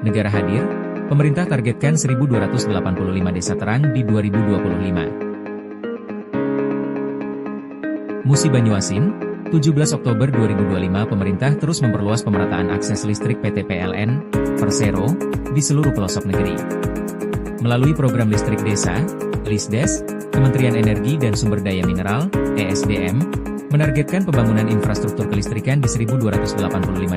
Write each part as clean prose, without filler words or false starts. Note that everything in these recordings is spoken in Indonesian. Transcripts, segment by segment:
Negara hadir, pemerintah targetkan 1.285 desa terang di 2025. Musi Banyuasin, 17 Oktober 2025 pemerintah terus memperluas pemerataan akses listrik PT PLN, Persero, di seluruh pelosok negeri. Melalui program listrik desa, Lisdes, Kementerian Energi dan Sumber Daya Mineral, ESDM, menargetkan pembangunan infrastruktur kelistrikan di 1.285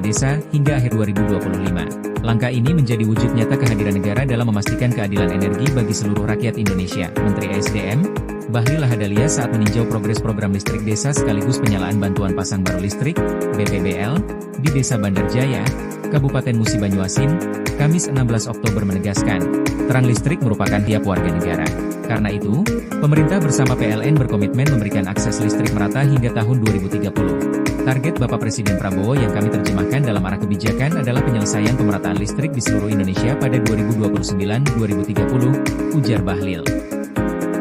desa hingga akhir 2025. Langkah ini menjadi wujud nyata kehadiran negara dalam memastikan keadilan energi bagi seluruh rakyat Indonesia. Menteri ESDM, Bahlil Lahadalia saat meninjau progres program listrik desa sekaligus penyalaan bantuan pasang baru listrik, BPBL, di Desa Bandar Jaya, Kabupaten Musi Banyuasin, Kamis 16 Oktober menegaskan, terang listrik merupakan tiap warga negara. Karena itu, pemerintah bersama PLN berkomitmen memberikan akses listrik merata hingga tahun 2030. Target Bapak Presiden Prabowo yang kami terjemahkan dalam arah kebijakan adalah penyelesaian pemerataan listrik di seluruh Indonesia pada 2029-2030, ujar Bahlil.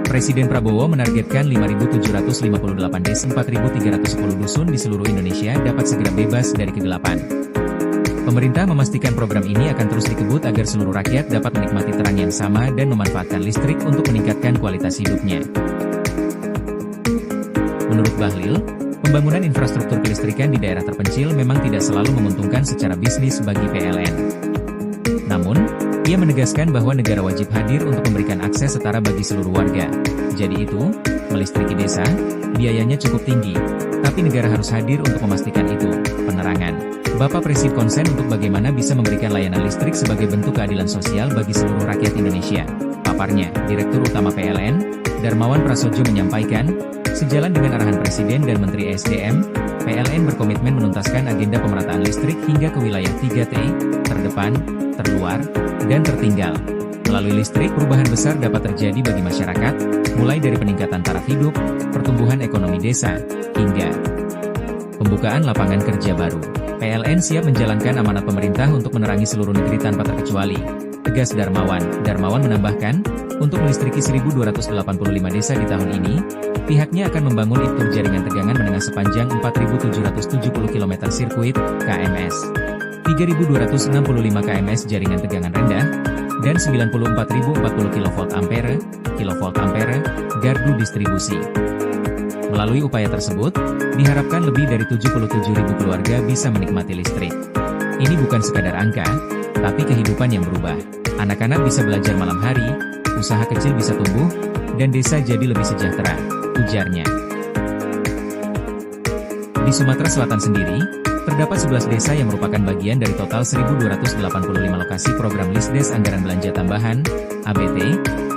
Presiden Prabowo menargetkan 5.758 desa 4.310 dusun di seluruh Indonesia dapat segera bebas dari kegelapan. Pemerintah memastikan program ini akan terus dikebut agar seluruh rakyat dapat menikmati terang yang sama dan memanfaatkan listrik untuk meningkatkan kualitas hidupnya. Menurut Bahlil, pembangunan infrastruktur kelistrikan di daerah terpencil memang tidak selalu menguntungkan secara bisnis bagi PLN. Namun, ia menegaskan bahwa negara wajib hadir untuk memberikan akses setara bagi seluruh warga. Jadi itu, melistriki desa, biayanya cukup tinggi, tapi negara harus hadir untuk memastikan itu. Penerangan. Bapak Presiden konsen untuk bagaimana bisa memberikan layanan listrik sebagai bentuk keadilan sosial bagi seluruh rakyat Indonesia. Paparnya, Direktur Utama PLN, Darmawan Prasojo menyampaikan, sejalan dengan arahan Presiden dan Menteri ESDM, PLN berkomitmen menuntaskan agenda pemerataan listrik hingga ke wilayah 3T, terdepan, terluar, dan tertinggal. Melalui listrik, perubahan besar dapat terjadi bagi masyarakat, mulai dari peningkatan taraf hidup, pertumbuhan ekonomi desa, hingga pembukaan lapangan kerja baru. PLN siap menjalankan amanat pemerintah untuk menerangi seluruh negeri tanpa terkecuali, tegas Darmawan. Darmawan menambahkan, untuk melistriki 1.285 desa di tahun ini, pihaknya akan membangun infrastruktur jaringan tegangan menengah sepanjang 4.770 km sirkuit, KMS, 3.265 kms jaringan tegangan rendah, dan 94.040 kV-ampere, gardu distribusi. Melalui upaya tersebut, diharapkan lebih dari 77.000 keluarga bisa menikmati listrik. Ini bukan sekadar angka, tapi kehidupan yang berubah. Anak-anak bisa belajar malam hari, usaha kecil bisa tumbuh, dan desa jadi lebih sejahtera, ujarnya. Di Sumatera Selatan sendiri, terdapat 11 desa yang merupakan bagian dari total 1.285 lokasi program Lisdes Anggaran Belanja Tambahan, ABT,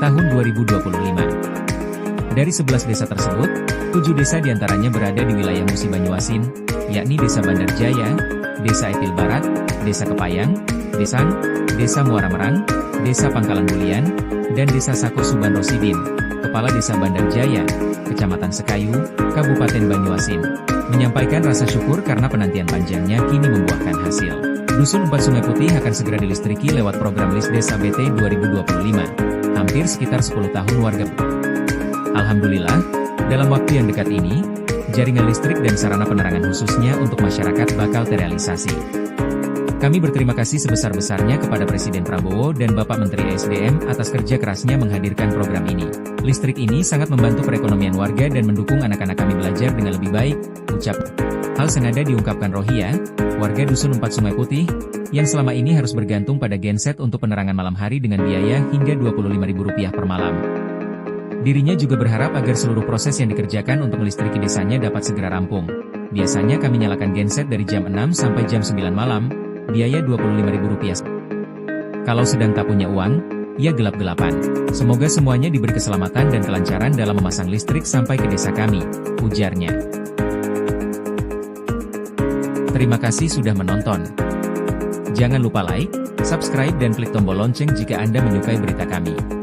tahun 2025. Dari 11 desa tersebut, 7 desa diantaranya berada di wilayah Musi Banyuasin, yakni Desa Bandar Jaya, Desa Etil Barat, Desa Kepayang, Desa Muara Merang, Desa Pangkalan Bulian, dan Desa Sako Suban Rosidin, Kepala Desa Bandar Jaya, Kecamatan Sekayu, Kabupaten Banyuasin, menyampaikan rasa syukur karena penantian panjangnya kini membuahkan hasil. Dusun 4 Sungai Putih akan segera dilistriki lewat program Lisdes ABT 2025, hampir sekitar 10 tahun warga. Alhamdulillah, dalam waktu yang dekat ini, jaringan listrik dan sarana penerangan khususnya untuk masyarakat bakal terrealisasi. Kami berterima kasih sebesar-besarnya kepada Presiden Prabowo dan Bapak Menteri ESDM atas kerja kerasnya menghadirkan program ini. Listrik ini sangat membantu perekonomian warga dan mendukung anak-anak kami belajar dengan lebih baik, ucap. Hal senada diungkapkan Rohia, warga Dusun 4 Sungai Putih, yang selama ini harus bergantung pada genset untuk penerangan malam hari dengan biaya hingga Rp25.000 per malam. Dirinya juga berharap agar seluruh proses yang dikerjakan untuk melistriki desanya dapat segera rampung. Biasanya kami nyalakan genset dari jam 6 sampai jam 9 malam, biaya Rp25.000. Kalau sedang tak punya uang, ya gelap-gelapan. Semoga semuanya diberi keselamatan dan kelancaran dalam memasang listrik sampai ke desa kami, ujarnya. Terima kasih sudah menonton. Jangan lupa like, subscribe dan klik tombol lonceng jika Anda menyukai berita kami.